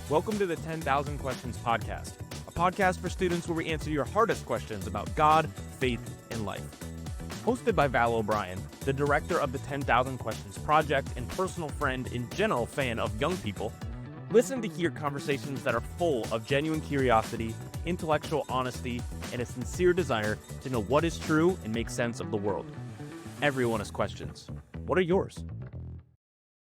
Welcome to the 10,000 Questions Podcast, a podcast for students where we answer your hardest questions about God, faith, and life. Hosted by Val O'Brien, the director of the 10,000 Questions Project and personal friend and general fan of young people, listen to hear conversations that are full of genuine curiosity, intellectual honesty, and a sincere desire to know what is true and make sense of the world. Everyone has questions. What are yours?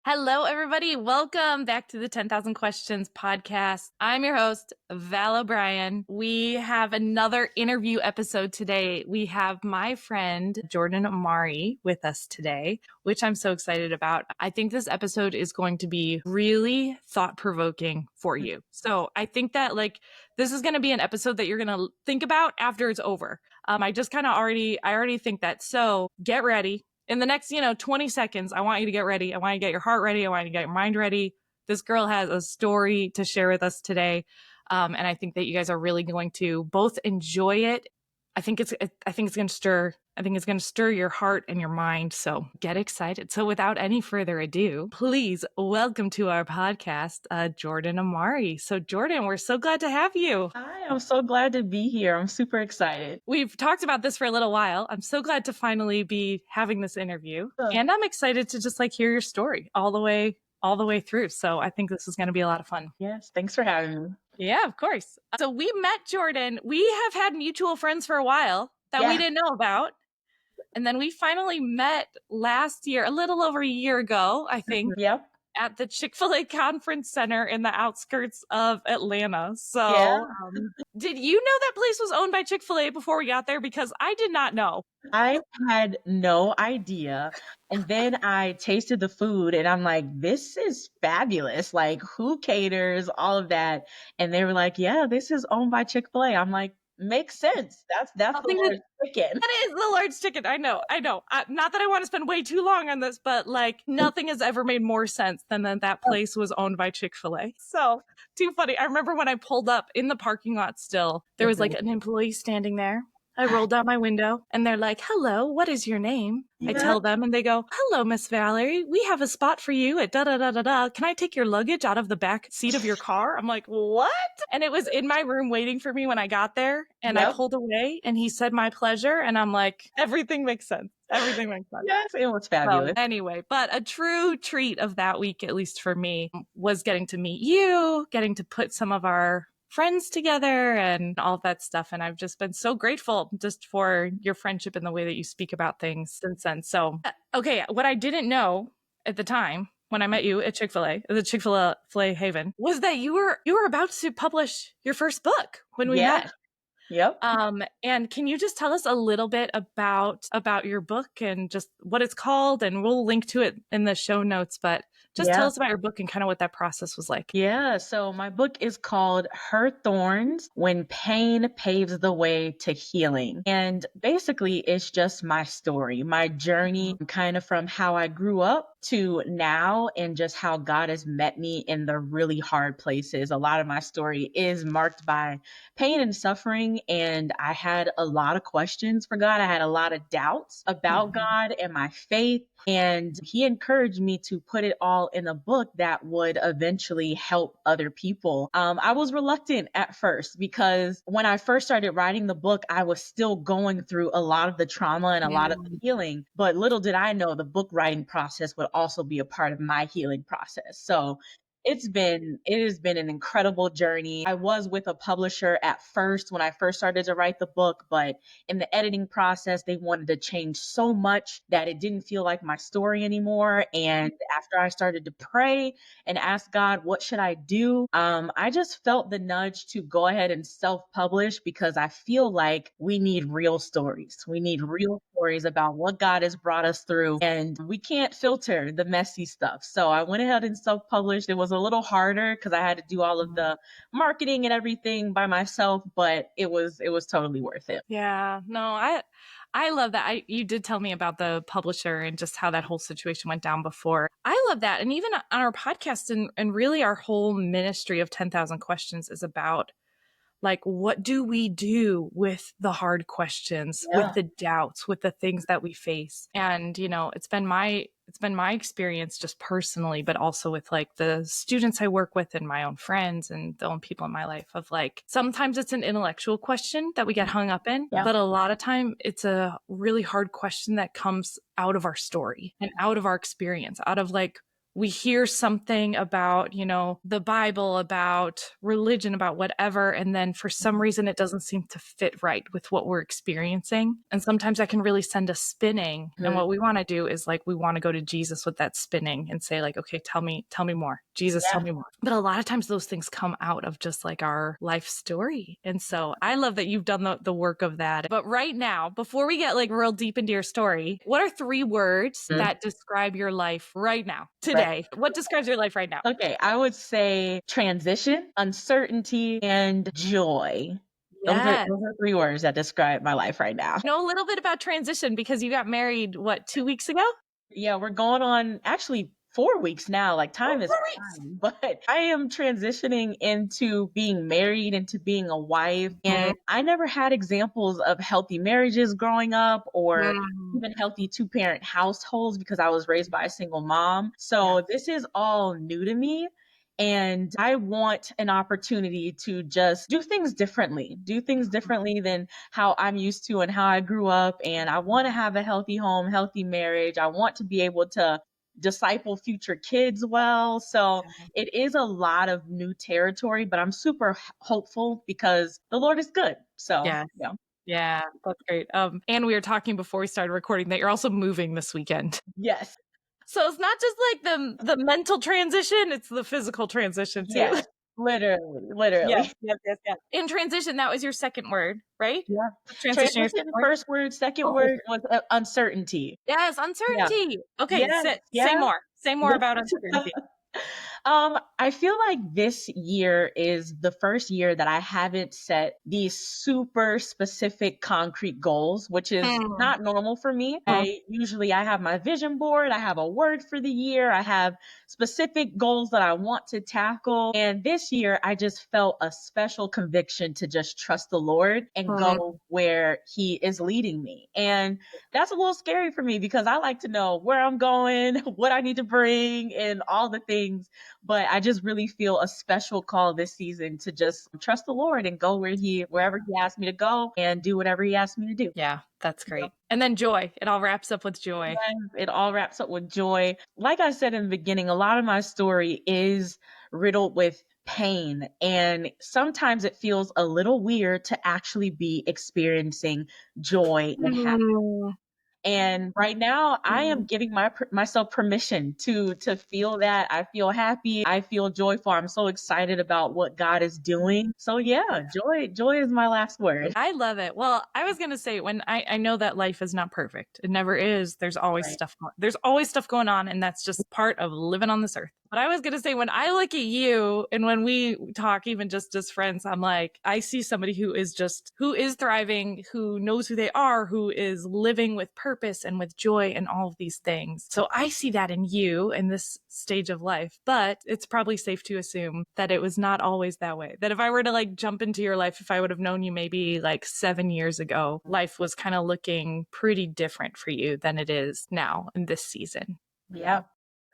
Hello, everybody. Welcome back to the 10,000 Questions podcast. I'm your host, Val O'Brien. We have another interview episode today. We have my friend, Jordan Amari, with us today, which I'm so excited about. I think this episode is going to be really thought-provoking for you. So I think that this is going to be an episode that you're going to think about after it's over. I already think that. So get ready. In the next, 20 seconds, I want you to get ready. I want you to get your heart ready. I want you to get your mind ready. This girl has a story to share with us today. And I think that you guys are really going to both enjoy it. I think it's going to stir your heart and your mind. So get excited. So without any further ado, please welcome to our podcast, Jordan Amari. So Jordan, we're so glad to have you. Hi, I'm so glad to be here. I'm super excited. We've talked about this for a little while. I'm so glad to finally be having this interview. And I'm excited to just hear your story all the way through. So I think this is going to be a lot of fun. Yes, thanks for having me. Yeah, of course. So we met Jordan. We have had mutual friends for a while that we didn't know about. And then we finally met last year, a little over a year ago, I think. Yep. At the Chick-fil-A Conference Center in the outskirts of Atlanta. So did you know that place was owned by Chick-fil-A before we got there? Because I did not know. I had no idea. And then I tasted the food and I'm like, this is fabulous. Who caters, all of that. And they were like, yeah, this is owned by Chick-fil-A. I'm like, makes sense. That's the Lord's chicken. That is the Lord's chicken. I know. Not that I want to spend way too long on this, but nothing has ever made more sense than that place was owned by Chick-fil-A. So too funny. I remember when I pulled up in the parking lot still, there was an employee standing there. I rolled down my window and they're like, hello, what is your name? I tell them and they go, hello, Miss Valerie. We have a spot for you at da-da-da-da-da. Can I take your luggage out of the back seat of your car? I'm like, what? And it was in my room waiting for me when I got there. And I pulled away and he said, my pleasure. And I'm like, everything makes sense. Everything makes sense. Yes, it was fabulous. So anyway, but a true treat of that week, at least for me, was getting to meet you, getting to put some of our friends together and all of that stuff. And I've just been so grateful just for your friendship and the way that you speak about things since then. So, okay, what I didn't know at the time when I met you at Chick-fil-A, the Chick-fil-A Haven, was that you were about to publish your first book when we met. Yep. And can you just tell us a little bit about your book and just what it's called? And we'll link to it in the show notes, but just tell us about your book and kind of what that process was like. Yeah. So my book is called Her Thorns: When Pain Paves the Way to Healing. And basically it's just my story, my journey, kind of from how I grew up to now and just how God has met me in the really hard places. A lot of my story is marked by pain and suffering. And I had a lot of questions for God. I had a lot of doubts about God and my faith. And he encouraged me to put it all in a book that would eventually help other people. I was reluctant at first because when I first started writing the book, I was still going through a lot of the trauma and a lot of the healing. But little did I know the book writing process would also be a part of my healing process. So it has been an incredible journey. I was with a publisher at first when I first started to write the book, but in the editing process, they wanted to change so much that it didn't feel like my story anymore. And after I started to pray and ask God, what should I do? I just felt the nudge to go ahead and self-publish because I feel like we need real stories. We need real stories about what God has brought us through, and we can't filter the messy stuff. So I went ahead and self-published. It was a little harder because I had to do all of the marketing and everything by myself, but it was totally worth it. Yeah, no, I love that. You did tell me about the publisher and just how that whole situation went down before. I love that. And even on our podcast and really our whole ministry of 10,000 Questions is about like, what do we do with the hard questions, with the doubts, with the things that we face? And, you know, it's been my experience just personally, but also with like the students I work with and my own friends and the own people in my life of like, sometimes it's an intellectual question that we get hung up in, but a lot of time it's a really hard question that comes out of our story and out of our experience, out of like, we hear something about, you know, the Bible, about religion, about whatever, and then for some reason it doesn't seem to fit right with what we're experiencing. And sometimes that can really send us spinning. And what we want to do is like, we want to go to Jesus with that spinning and say like, okay, tell me more. Jesus, tell me more. But a lot of times those things come out of just like our life story. And so I love that you've done the work of that. But right now, before we get like real deep into your story, what are 3 words that describe your life right now, today? What describes your life right now? Okay, I would say transition, uncertainty, and joy. Yes. Those are 3 words that describe my life right now. Know a little bit about transition because you got married, what, 2 weeks ago? Yeah, we're going on actually 4 weeks now. Like time is 4 weeks. flying, but I am transitioning into being married, into being a wife. And I never had examples of healthy marriages growing up or even healthy 2-parent households because I was raised by a single mom. So this is all new to me. And I want an opportunity to just do things differently than how I'm used to and how I grew up. And I want to have a healthy home, healthy marriage. I want to be able to disciple future kids well. So it is a lot of new territory, but I'm super hopeful because the Lord is good. So, Yeah. yeah. Yeah, that's great. And we were talking before we started recording that you're also moving this weekend. Yes. So it's not just like the mental transition, it's the physical transition too. Yes. Literally. Yes. In transition, that was your second word, right? Yeah. Transition, your Transition, second word? first word, second word was uncertainty. Yes, Yeah. uncertainty. Okay, Yes. say Yeah. more. Say more about uncertainty. I feel like this year is the first year that I haven't set these super specific concrete goals, which is not normal for me. I have my vision board, I have a word for the year, I have specific goals that I want to tackle. And this year I just felt a special conviction to just trust the Lord and go where he is leading me. And that's a little scary for me because I like to know where I'm going, what I need to bring, and all the things. But I just really feel a special call this season to just trust the Lord and go wherever he asks me to go and do whatever he asks me to do. Yeah, that's great. And then joy. It all wraps up with joy. It all wraps up with joy. Like I said in the beginning, a lot of my story is riddled with pain. And sometimes it feels a little weird to actually be experiencing joy and happiness. And right now I am giving myself permission to feel that. I feel happy. I feel joyful. I'm so excited about what God is doing. So yeah, joy is my last word. I love it. Well, I was going to say when I know that life is not perfect. It never is. There's always there's always stuff going on, and that's just part of living on this earth. But I was going to say, when I look at you and when we talk, even just as friends, I'm like, I see somebody who is thriving, who knows who they are, who is living with purpose and with joy and all of these things. So I see that in you in this stage of life, but it's probably safe to assume that it was not always that way. That if I were to like jump into your life, if I would have known you maybe like 7 years ago, life was kind of looking pretty different for you than it is now in this season. Yeah.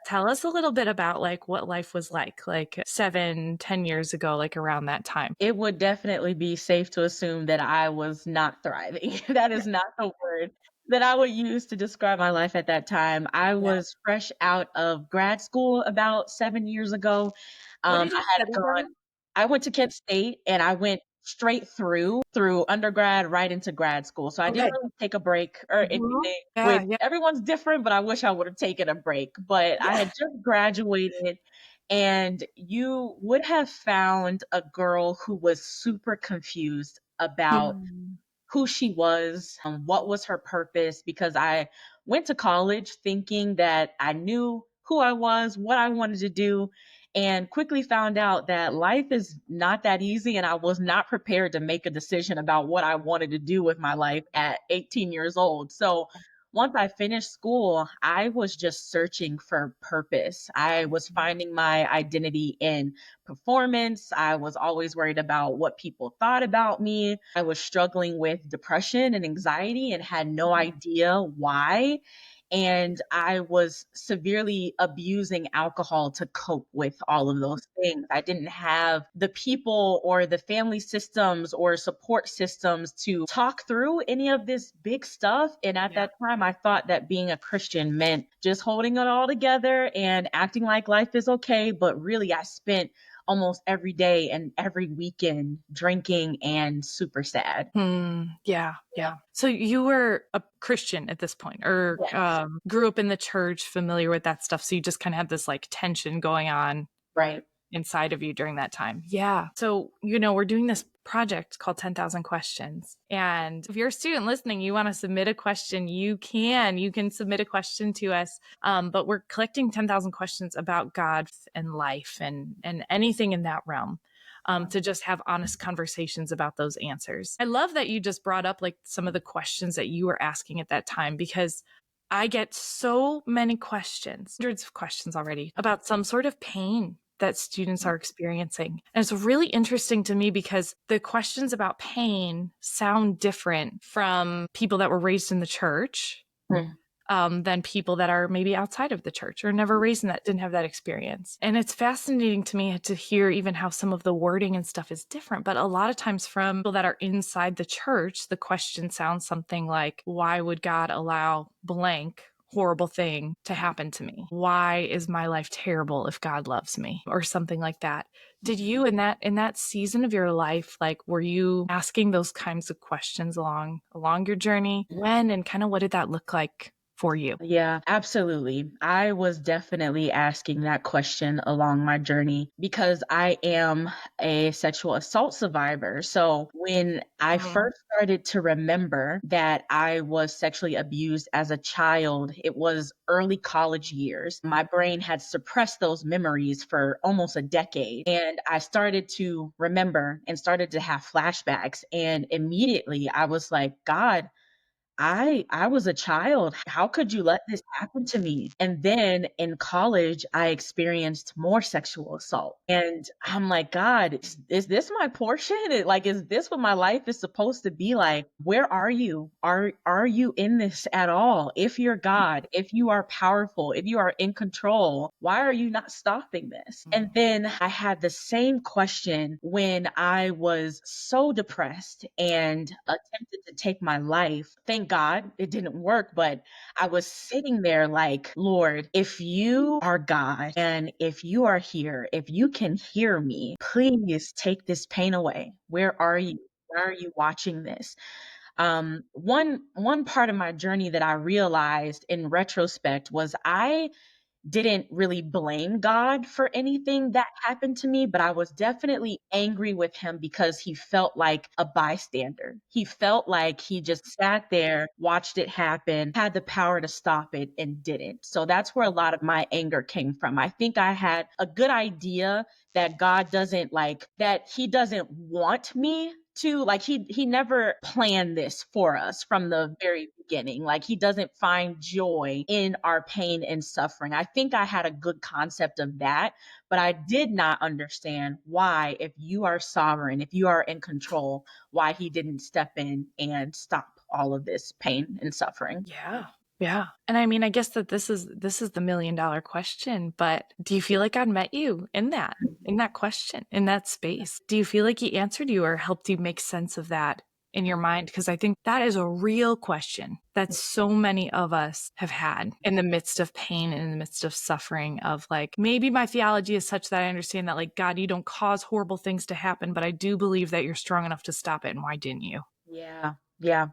Tell us a little bit about like what life was like 7-10 years ago, like around that time. It would definitely be safe to assume that I was not thriving. That is not the word that I would use to describe my life at that time. I was fresh out of grad school about 7 years ago. What did you study? I went to Kent State and I went straight through undergrad right into grad school. So I didn't really take a break or anything. Everyone's different, but I wish I would have taken a break. But I had just graduated, and you would have found a girl who was super confused about who she was, what was her purpose, because I went to college thinking that I knew who I was, what I wanted to do, and quickly found out that life is not that easy. And I was not prepared to make a decision about what I wanted to do with my life at 18 years old. So once I finished school, I was just searching for purpose. I was finding my identity in performance. I was always worried about what people thought about me. I was struggling with depression and anxiety and had no idea why. And I was severely abusing alcohol to cope with all of those things. I didn't have the people or the family systems or support systems to talk through any of this big stuff. And at that time, I thought that being a Christian meant just holding it all together and acting like life is okay. But really, I spent almost every day and every weekend drinking and super sad. Yeah. So you were a Christian at this point, or Yes. grew up in the church, familiar with that stuff. So you just kind of had this like tension going on Right. inside of you during that time. Yeah. So, we're doing this project called 10,000 Questions. And if you're a student listening, you want to submit a question, you can submit a question to us. But we're collecting 10,000 questions about God and life and anything in that realm. To just have honest conversations about those answers. I love that you just brought up like some of the questions that you were asking at that time, because I get so many questions, hundreds of questions already, about some sort of pain that students are experiencing. And it's really interesting to me because the questions about pain sound different from people that were raised in the church than people that are maybe outside of the church or never raised in that, didn't have that experience. And it's fascinating to me to hear even how some of the wording and stuff is different. But a lot of times from people that are inside the church, the question sounds something like, why would God allow blank horrible thing to happen to me? Why is my life terrible if God loves me? Or something like that. Did you in that season of your life, like, were you asking those kinds of questions along your journey? When and kind of what did that look like for you? Yeah, absolutely. I was definitely asking that question along my journey because I am a sexual assault survivor. So when I first started to remember that I was sexually abused as a child, it was early college years. My brain had suppressed those memories for almost a decade. And I started to remember and started to have flashbacks. And immediately I was like, God, I was a child. How could you let this happen to me? And then in college, I experienced more sexual assault. And I'm like, God, is this my portion? Is this what my life is supposed to be like? Where are you? Are you in this at all? If you're God, if you are powerful, if you are in control, why are you not stopping this? And then I had the same question when I was so depressed and attempted to take my life. Thank God it didn't work, but I was sitting there like, Lord, if you are God and if you are here, if you can hear me, please take this pain away. Where are you? Why are you watching this? One part of my journey that I realized in retrospect was I didn't really blame God for anything that happened to me, but I was definitely angry with him because he felt like a bystander. He felt like he just sat there, watched it happen, had the power to stop it and didn't. So that's where a lot of my anger came from. I think I had a good idea that God doesn't that he doesn't want me to he never planned this for us from the very beginning. Like he doesn't find joy in our pain and suffering. I think I had a good concept of that, but I did not understand why, if you are sovereign, if you are in control, why he didn't step in and stop all of this pain and suffering. Yeah. And I mean, I guess that this is the $1,000,000 question, but do you feel like God met you in that question, in that space? Do you feel like he answered you or helped you make sense of that in your mind? Because I think that is a real question that so many of us have had in the midst of pain and in the midst of suffering, of like, maybe my theology is such that I understand that, like, God, you don't cause horrible things to happen, but I do believe that you're strong enough to stop it. And why didn't you? Yeah. Yeah.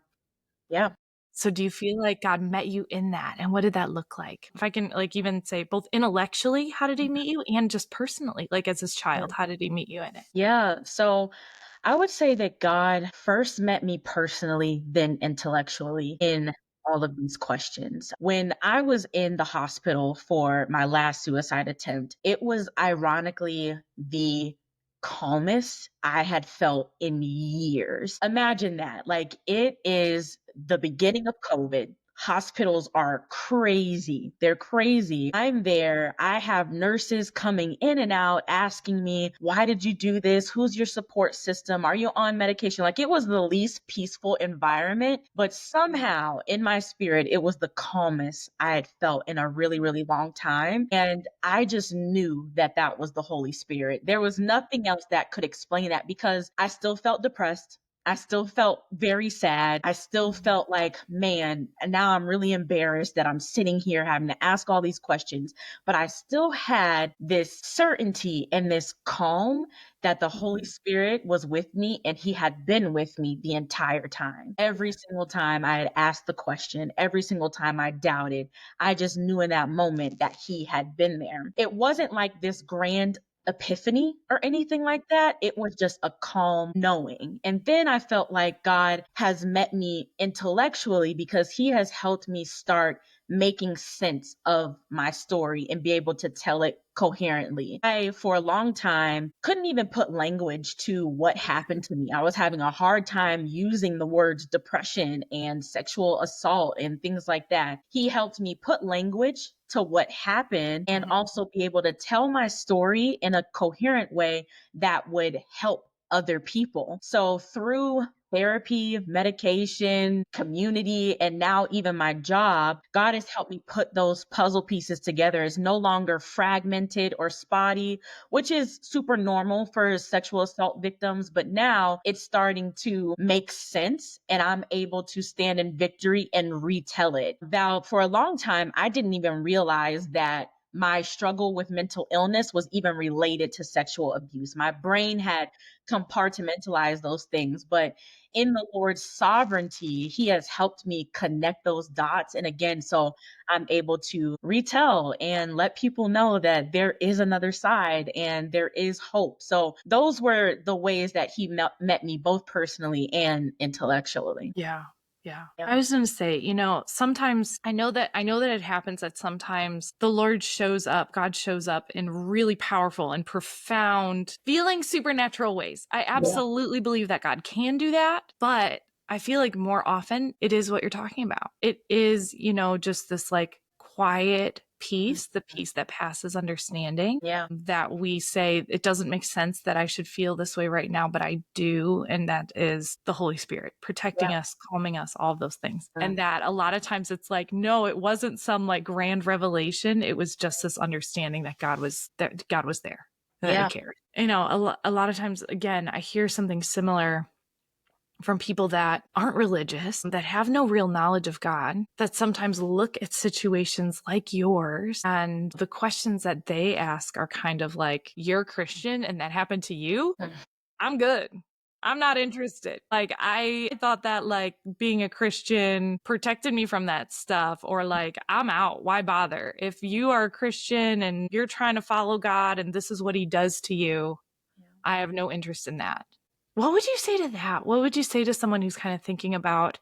Yeah. So do you feel like God met you in that? And what did that look like? If I can like even say both intellectually, how did he meet you? And just personally, like as his child, how did he meet you in it? Yeah. So I would say that God first met me personally, then intellectually in all of these questions. When I was in the hospital for my last suicide attempt, it was ironically the calmest I had felt in years. Imagine that. Like it is the beginning of COVID. hospitals are crazy. They're crazy. I'm there. I have nurses coming in and out asking me, why did you do this? Who's your support system? Are you on medication? Like, it was the least peaceful environment, but somehow in my spirit, it was the calmest I had felt in a really, really long time. And I just knew that that was the Holy Spirit. There was nothing else that could explain that, because I still felt depressed. I still felt very sad. I still felt like, man, and now I'm really embarrassed that I'm sitting here having to ask all these questions. But I still had this certainty and this calm that the Holy Spirit was with me, and he had been with me the entire time. Every single time I had asked the question, every single time I doubted, I just knew in that moment that he had been there. It wasn't like this grand epiphany or anything like that. It was just a calm knowing. And then I felt like God has met me intellectually, because he has helped me start making sense of my story and be able to tell it coherently. I, for a long time, couldn't even put language to what happened to me. I was having a hard time using the words depression and sexual assault and things like that. He helped me put language to what happened and also be able to tell my story in a coherent way that would help other people. So through therapy, medication, community, and now even my job, God has helped me put those puzzle pieces together. It's no longer fragmented or spotty, which is super normal for sexual assault victims. But now it's starting to make sense, and I'm able to stand in victory and retell it. Val, for a long time, I didn't even realize that my struggle with mental illness was even related to sexual abuse. My brain had compartmentalized those things, but in the Lord's sovereignty, he has helped me connect those dots. And again, so I'm able to retell and let people know that there is another side and there is hope. So those were the ways that he met me, both personally and intellectually. Yeah. Yeah. I was going to say, sometimes I know that it happens that sometimes the Lord shows up, God shows up in really powerful and profound, feeling supernatural ways. I absolutely believe that God can do that, but I feel like more often it is what you're talking about. It is, just this like quiet peace, the peace that passes understanding, that we say, it doesn't make sense that I should feel this way right now, but I do. And that is the Holy Spirit protecting us, calming us, all of those things. And that a lot of times it's like, no, it wasn't some like grand revelation. It was just this understanding that God was there, that he cared. A lot of times, again, I hear something similar from people that aren't religious, that have no real knowledge of God, that sometimes look at situations like yours, and the questions that they ask are kind of like, you're Christian and that happened to you? I'm good. I'm not interested. Like, I thought that like being a Christian protected me from that stuff, or like, I'm out. Why bother? If you are a Christian and you're trying to follow God and this is what he does to you, I have no interest in that. What would you say to that? What would you say to someone who's kind of thinking about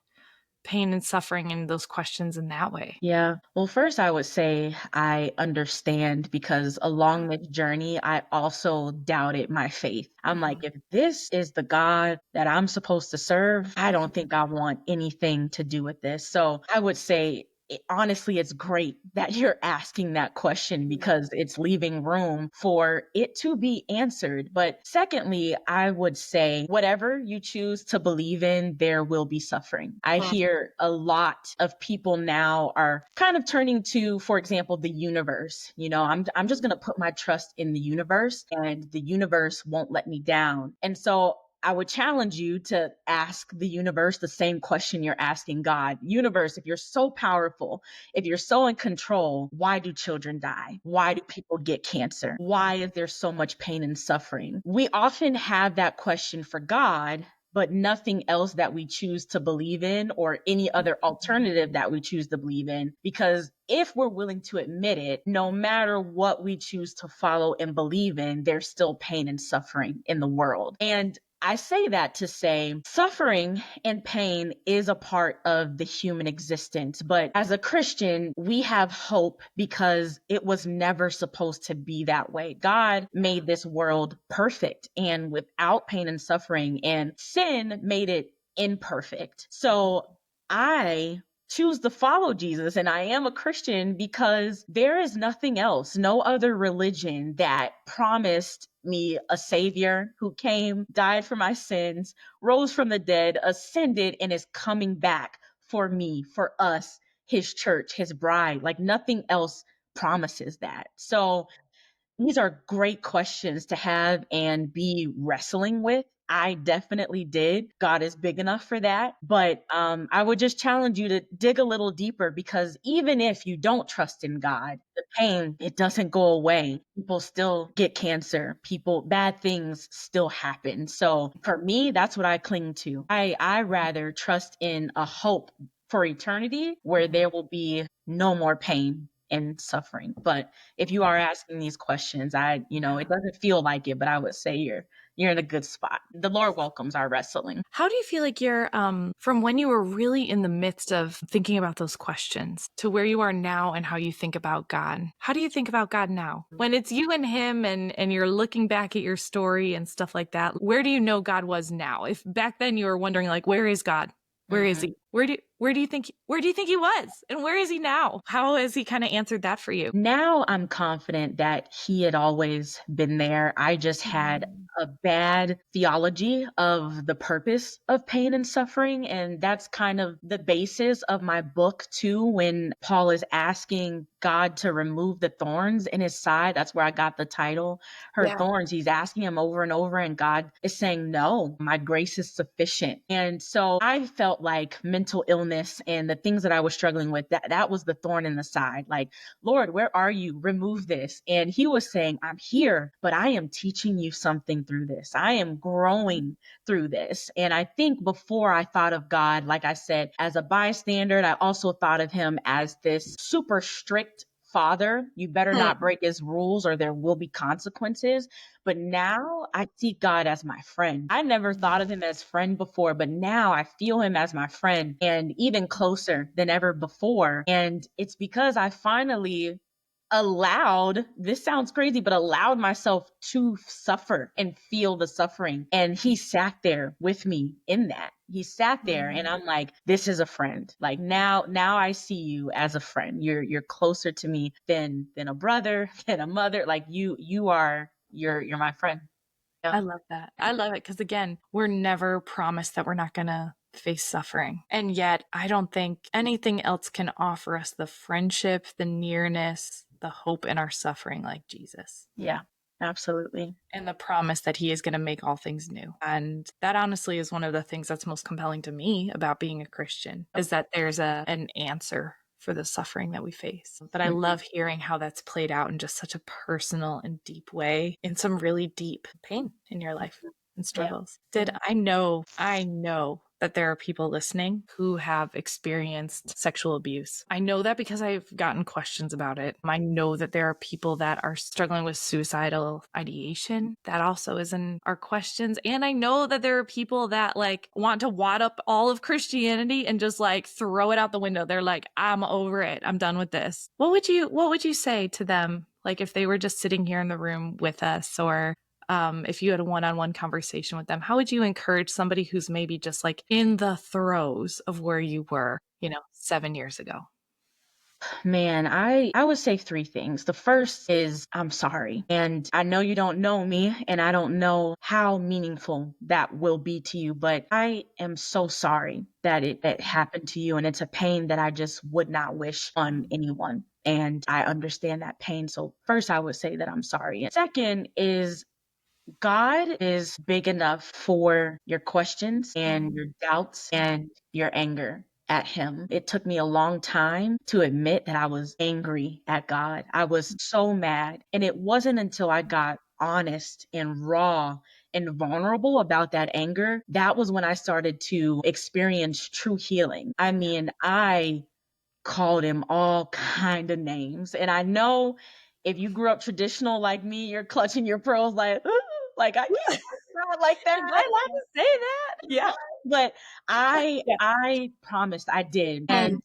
pain and suffering and those questions in that way? Yeah. Well, first, I would say I understand, because along this journey, I also doubted my faith. I'm like, if this is the God that I'm supposed to serve, I don't think I want anything to do with this. So I would say, honestly, it's great that you're asking that question, because it's leaving room for it to be answered. But secondly, I would say whatever you choose to believe in, there will be suffering. I hear a lot of people now are kind of turning to, for example, the universe. I'm just going to put my trust in the universe, and the universe won't let me down. And so I would challenge you to ask the universe the same question you're asking God. Universe, if you're so powerful, if you're so in control, why do children die? Why do people get cancer? Why is there so much pain and suffering? We often have that question for God, but nothing else that we choose to believe in, or any other alternative that we choose to believe in. Because if we're willing to admit it, no matter what we choose to follow and believe in, there's still pain and suffering in the world. And I say that to say suffering and pain is a part of the human existence. But as a Christian, we have hope, because it was never supposed to be that way. God made this world perfect and without pain and suffering, and sin made it imperfect. So I choose to follow Jesus and I am a Christian because there is nothing else, no other religion that promised me a savior who came, died for my sins, rose from the dead, ascended, and is coming back for me, for us, his church, his bride. Like nothing else promises that. So these are great questions to have and be wrestling with. I definitely did. God is big enough for that. But I would just challenge you to dig a little deeper because even if you don't trust in God, the pain, it doesn't go away. People still get cancer. Bad things still happen. So for me, that's what I cling to. I rather trust in a hope for eternity where there will be no more pain and suffering. But if you are asking these questions, it doesn't feel like it, but I would say you're in a good spot. The Lord welcomes our wrestling. How do you feel like you're from when you were really in the midst of thinking about those questions to where you are now and how you think about God? How do you think about God now? When it's you and him and you're looking back at your story and stuff like that, where do you know God was now? If back then you were wondering like, where is God? Where is he? Where do you think he was? And where is he now? How has he kind of answered that for you? Now I'm confident that he had always been there. I just had a bad theology of the purpose of pain and suffering. And that's kind of the basis of my book too. When Paul is asking God to remove the thorns in his side, that's where I got the title, Her Thorns. He's asking him over and over and God is saying, no, my grace is sufficient. And so I felt like mental illness and the things that I was struggling with, that was the thorn in the side. Like, Lord, where are you? Remove this. And he was saying, I'm here, but I am teaching you something through this. I am growing through this. And I think before I thought of God, like I said, as a bystander, I also thought of him as this super strict father. You better not break his rules or there will be consequences. But now I see God as my friend. I never thought of him as friend before, but now I feel him as my friend and even closer than ever before. And it's because I finally allowed, this sounds crazy, but allowed myself to suffer and feel the suffering. And he sat there with me in that. He sat there and I'm like, this is a friend. Like now I see you as a friend. You're closer to me than a brother, than a mother. Like you're my friend. Yeah. I love that. I love it because, again, we're never promised that we're not going to face suffering. And yet, I don't think anything else can offer us the friendship, the nearness, the hope in our suffering like Jesus. Yeah, absolutely. And the promise that he is going to make all things new. And that honestly is one of the things that's most compelling to me about being a Christian, is that there's an answer for the suffering that we face. But I love hearing how that's played out in just such a personal and deep way in some really deep pain in your life and struggles. I know that there are people listening who have experienced sexual abuse. I know that because I've gotten questions about it. I know that there are people that are struggling with suicidal ideation. That also is in our questions. And I know that there are people that like want to wad up all of Christianity and just like throw it out the window. They're like, I'm over it. I'm done with this. What would you say to them? Like if they were just sitting here in the room with us, or if you had a one-on-one conversation with them, how would you encourage somebody who's maybe just like in the throes of where you were, 7 years ago? Man, I would say three things. The first is I'm sorry. And I know you don't know me and I don't know how meaningful that will be to you, but I am so sorry that it happened to you. And it's a pain that I just would not wish on anyone. And I understand that pain. So first I would say that I'm sorry. And second is God is big enough for your questions and your doubts and your anger at him. It took me a long time to admit that I was angry at God. I was so mad. And it wasn't until I got honest and raw and vulnerable about that anger, that was when I started to experience true healing. I mean, I called him all kind of names. And I know if you grew up traditional like me, you're clutching your pearls like, "Ooh," like I can't not like that. Am I allowed to say that? Yeah. But I promised I did. And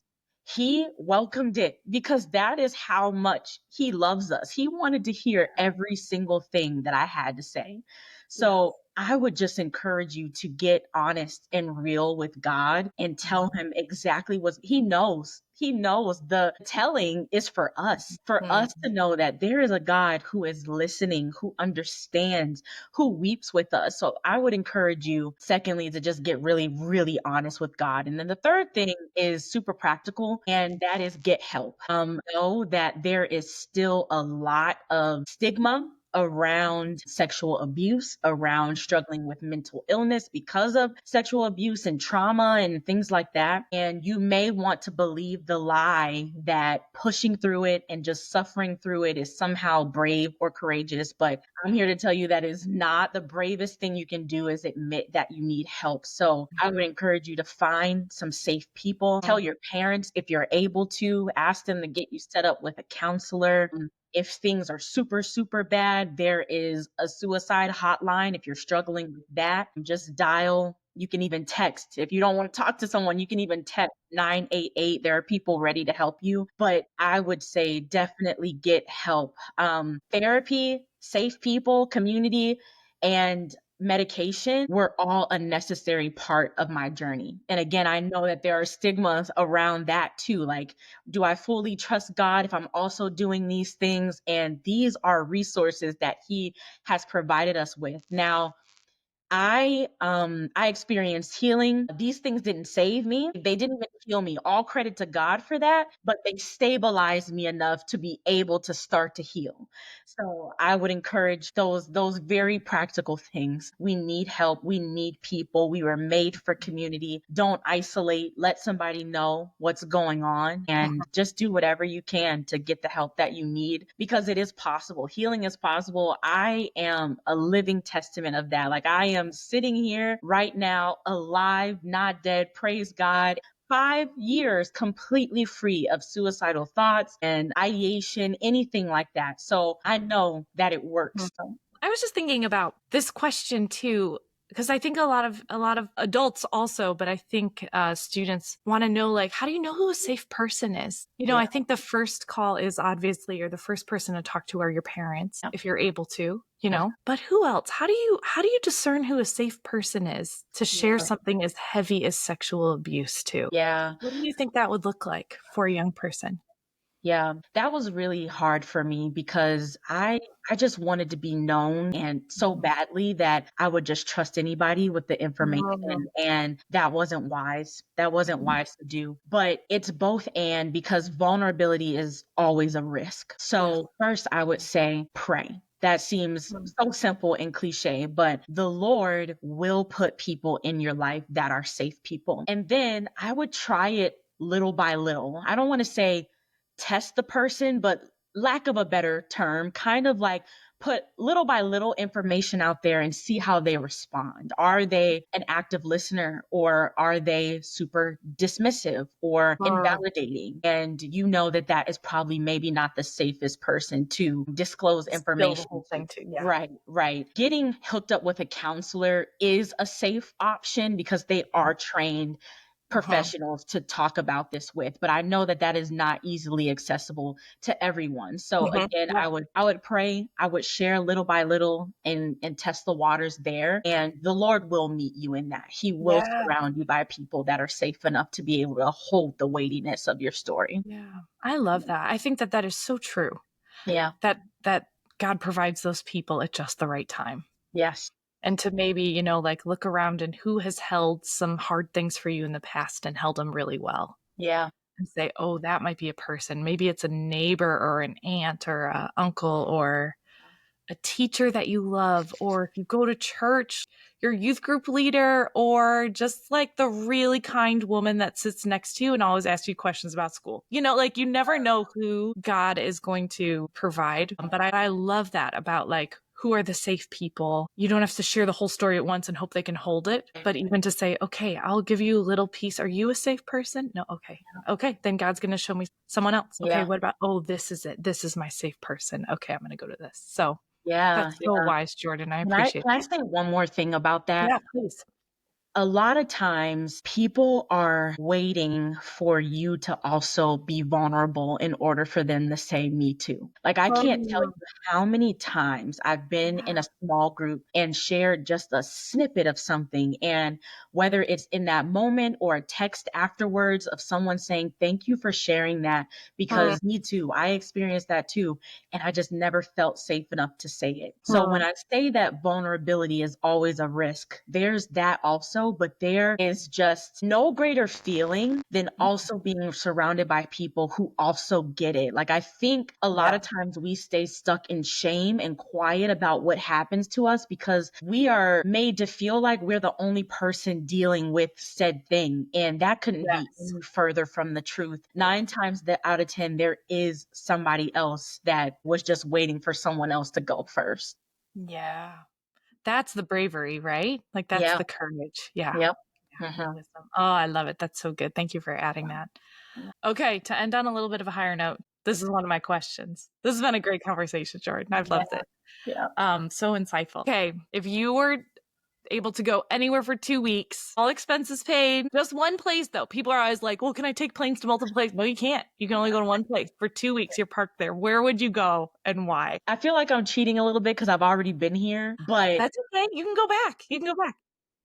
he welcomed it because that is how much he loves us. He wanted to hear every single thing that I had to say. So I would just encourage you to get honest and real with God and tell him exactly what he knows. He knows the telling is for us to know that there is a God who is listening, who understands, who weeps with us. So I would encourage you, secondly, to just get really, really honest with God. And then the third thing is super practical, and that is get help. Know that there is still a lot of stigma around sexual abuse, around struggling with mental illness because of sexual abuse and trauma and things like that. And you may want to believe the lie that pushing through it and just suffering through it is somehow brave or courageous. But I'm here to tell you that is not the bravest thing you can do, is admit that you need help. So I would encourage you to find some safe people. Tell your parents if you're able to, ask them to get you set up with a counselor. If things are super, super bad, there is a suicide hotline. If you're struggling with that, just dial. You can even text. If you don't want to talk to someone, you can even text 988. There are people ready to help you. But I would say definitely get help. Therapy, safe people, community, and medication were all a necessary part of my journey. And again, I know that there are stigmas around that too. Like, do I fully trust God if I'm also doing these things? And these are resources that he has provided us with. Now, I experienced healing. These things didn't save me. They didn't even heal me. All credit to God for that, but they stabilized me enough to be able to start to heal. So I would encourage those very practical things. We need help. We need people. We were made for community. Don't isolate. Let somebody know what's going on and just do whatever you can to get the help that you need, because it is possible. Healing is possible. I am a living testament of that. Like, I am sitting here right now, alive, not dead. Praise God. 5 years completely free of suicidal thoughts and ideation, anything like that. So I know that it works. I was just thinking about this question too, because I think a lot of adults also, but I think students want to know, like, how do you know who a safe person is? I think the first call is obviously, or the first person to talk to are your parents, if you're able to, but who else? How do you discern who a safe person is to share something as heavy as sexual abuse to? Yeah. What do you think that would look like for a young person? Yeah, that was really hard for me because I just wanted to be known, and so badly that I would just trust anybody with the information, and that wasn't wise. That wasn't wise to do. But it's both, and because vulnerability is always a risk. So first I would say pray. That seems so simple and cliche, but the Lord will put people in your life that are safe people. And then I would try it little by little. I don't want to say test the person, but lack of a better term, kind of like put little by little information out there and see how they respond. Are they an active listener, or are they super dismissive or invalidating? And you know that is probably maybe not the safest person to disclose information. The whole thing too. Yeah. Right, right. Getting hooked up with a counselor is a safe option because they are trained professionals to talk about this with, but I know that is not easily accessible to everyone. So again, I would pray, I would share little by little and test the waters there, and the Lord will meet you in that. He will surround you by people that are safe enough to be able to hold the weightiness of your story. Yeah. I love that. I think that is so true. Yeah. That God provides those people at just the right time. Yes. And to maybe, like, look around and who has held some hard things for you in the past and held them really well. Yeah. And say, oh, that might be a person. Maybe it's a neighbor or an aunt or an uncle or a teacher that you love, or if you go to church, your youth group leader, or just like the really kind woman that sits next to you and always asks you questions about school. Like, you never know who God is going to provide. But I love that about, like, who are the safe people. You don't have to share the whole story at once and hope they can hold it, but even to say, okay, I'll give you a little piece. Are you a safe person? No. Okay. Then God's going to show me someone else. Okay. What about, this is it. This is my safe person. Okay. I'm going to go to this. So that's so wise, Jordan. I appreciate it. Can I say one more thing about that? Yeah, please. a lot of times people are waiting for you to also be vulnerable in order for them to say me too. Like I can't tell Oh, you how many times I've been in a small group and shared just a snippet of something, and whether it's in that moment or a text afterwards of someone saying thank you for sharing that, because me too, I experienced that too, and I just never felt safe enough to say it. So when I say that vulnerability is always a risk, there's that also, but there is just no greater feeling than also being surrounded by people who also get it. Like I think a lot yeah. of times we stay stuck in shame and quiet about what happens to us because we are made to feel like we're the only person dealing with said thing. And that couldn't be Yes. any further from the truth. 9 times out of 10, there is somebody else that was just waiting for someone else to go first. Yeah. That's the bravery, right? Like that's Yeah. the courage. Yeah. Yep. Yeah. The Mhm. wisdom. Oh, I love it. That's so good. Thank you for adding that. Okay, to end on a little bit of a higher note, this is one of my questions. This has been a great conversation, Jordan. I've Yeah. loved it. Yeah. So insightful. Okay, if you were able to go anywhere for 2 weeks, all expenses paid, just one place though. People are always like, well, can I take planes to multiple places? No, you can't. You can only go to one place for 2 weeks. You're parked there. Where would you go and why? I feel like I'm cheating a little bit because I've already been here, but That's okay. You can go back. You can go back.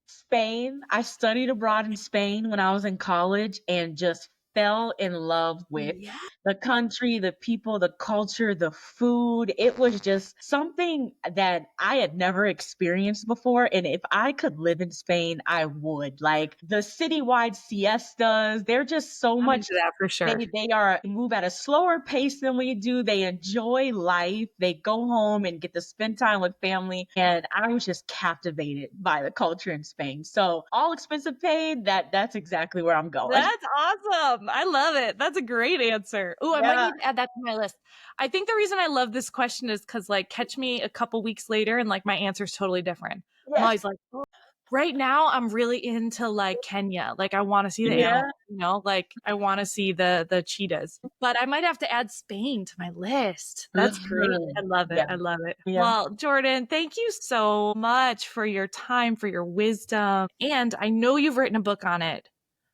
Spain, I studied abroad in Spain when I was in college and just fell in love with Yeah. the country, the people, the culture, the food. It was just something that I had never experienced before. And if I could live in Spain, I would. Like the citywide siestas, they're just so I'm much. into that for sure. They move at a slower pace than we do. They enjoy life. They go home and get to spend time with family. And I was just captivated by the culture in Spain. So all expensive paid, that's exactly where I'm going. That's awesome. I love it. That's a great answer. Oh, I might Yeah. need to add that to my list. I think the reason I love this question is because, like, catch me a couple weeks later and, like, my answer is totally different. I'm Yes. always like, oh, right now, I'm really into, like, Kenya. Like, I want to see the Yeah. animals, like, I want to see the cheetahs. But I might have to add Spain to my list. That's great. I Mhm. love it. Yeah. I love it. Yeah. Well, Jordan, thank you so much for your time, for your wisdom. And I know you've written a book on it,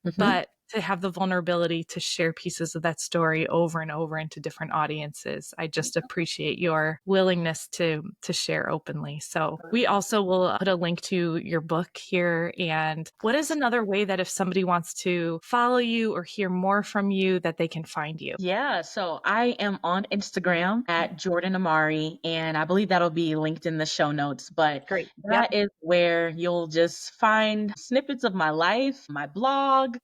Mhm. but to have the vulnerability to share pieces of that story over and over into different audiences, I just appreciate your willingness to share openly. So we also will put a link to your book here. And what is another way that if somebody wants to follow you or hear more from you, that they can find you? Yeah, so I am on Instagram at Jordan Amari, and I believe that'll be linked in the show notes. But Great. Yep. that is where you'll just find snippets of my life, my blog,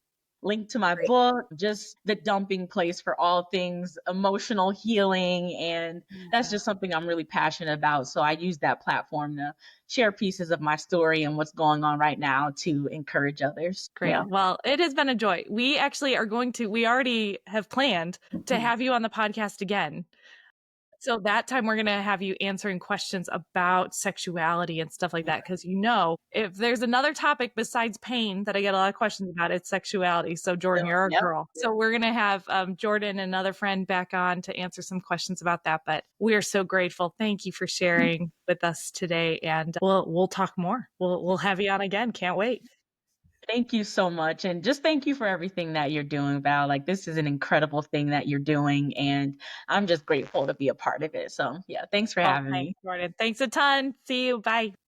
link to my Great. book, just the dumping place for all things emotional healing. And that's Yeah. just something I'm really passionate about. So I use that platform to share pieces of my story and what's going on right now to encourage others. Great. Yeah. Well, it has been a joy. We actually are we already have planned to have you on the podcast again. So that time we're going to have you answering questions about sexuality and stuff like that. Cause if there's another topic besides pain that I get a lot of questions about, it's sexuality. So Jordan, you're our Yep. girl. So we're going to have Jordan and another friend back on to answer some questions about that. But we are so grateful. Thank you for sharing with us today. And we'll talk more. We'll have you on again. Can't wait. Thank you so much. And just thank you for everything that you're doing, Val. Like, this is an incredible thing that you're doing. And I'm just grateful to be a part of it. So, yeah, thanks for Oh, having thanks, me. Jordan. Thanks a ton. See you. Bye.